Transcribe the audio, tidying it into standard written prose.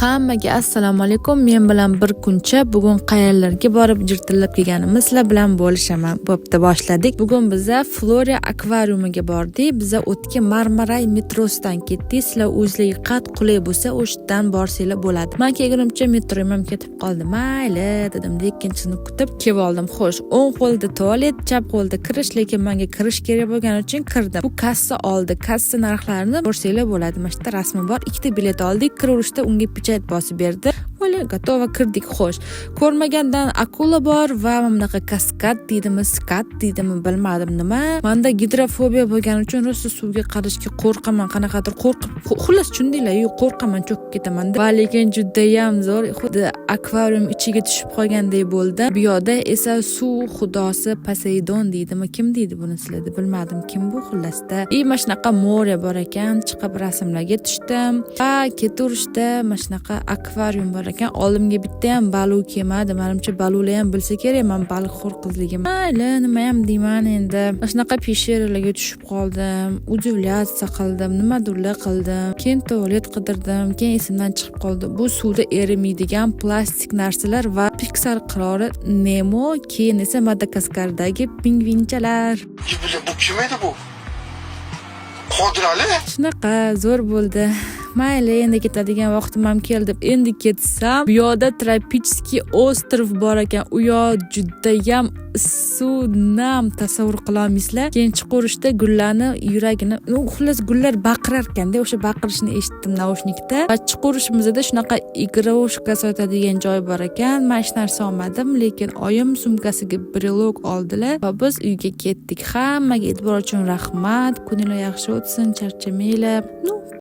Hammaga assalomu alaykum. Men bilan bir kuncha bugun qayerlarga borib jirtillab kelganimiz sizlar bilan bo'lishaman. Bo'pti, boshladik. Bugun biza Flora akvariumiga bordik. Biza o'tga Marmaray metrosidan ketdik. Sizlar o'zligi qat qulay bo'lsa, o'shdan borsanglar bo'ladi. Men kelgunimcha metroyim ham ketib qoldi. Mayli dedim, ikkinchini kutib kelib oldim. Xo'sh, o'ng qo'lda tualet, chap qo'lda kirish, lekin menga kirish kerak bo'lgani uchun kirdim. Bu kassa oldi. Kassa narxlarini ko'rsanglar bo'ladi. Mana shu rasmi bor. Ikkita bilet oldik. Kiraverishda unga pechat bosib berdi. Vola, готово, kirdik. Xo'sh, ko'rmagandan akula bor va bunaqa kaskad deydimi, skat deydimi bilmadim nima. Menda gidrofobiya bo'lgani uchun rosa suvga qarashga qo'rqaman, qanaqadir qo'rqib, xullas shundaylar, qo'rqaman, cho'kib ketaman. Va lekin juda ham zo'r, xuddi akvarium ichiga tushib qolgandek bo'ldi. Bu yoqda esa suv xudosi Poseidon deydimi, kim deydi buni sizlarda bilmadim, kim bu xullasda. Mana shunaqa more bor ekan, chiqib rasmlarga tushdim. Va ketaverishda mana shunaqa akvarium bor ekan. Oldimga bitta ham baliq kelmadi. Menimcha baliqlar ham bilsa kerak, men baliqxo'r qizligim. Mayli, nima ham deyman endi. Mana shunaqa pesheralarga tushib qoldim. Udivlyatsiya qildim, nimadirlar qildim. Keyin tualet qidirdim, keyin esimdan chiqib qoldi. Bu suvda erimaydigan plastik narsalar va Pixar qiroli Nemo, keyin esa Madagaskardagi pingvinchalar. Bu kim edi bu? Qodir Ali? Shunaqa zo'r bo'ldi. Mayli, endi ketadigan vaqtim ham keldi. Endi ketsam, bu yoqda Tropichskiy ostrov bor ekan. U yoq juda ham suv nam, tasavvur qila olmaysizlar. Keyin chiqarishda gullarni yuragini, xullas gullar baqirar ekanda, o'sha baqirishni eshitdim naushnikda. Va chiqarishimizda shunaqa igrovka sotadigan joy bor ekan. Men hech narsa olmadim, lekin oyim sumkasiga brelok oldilar va biz uyga ketdik. Hammaga e'tibor uchun rahmat. Kuninglar yaxshi o'tsin, charchamanglar.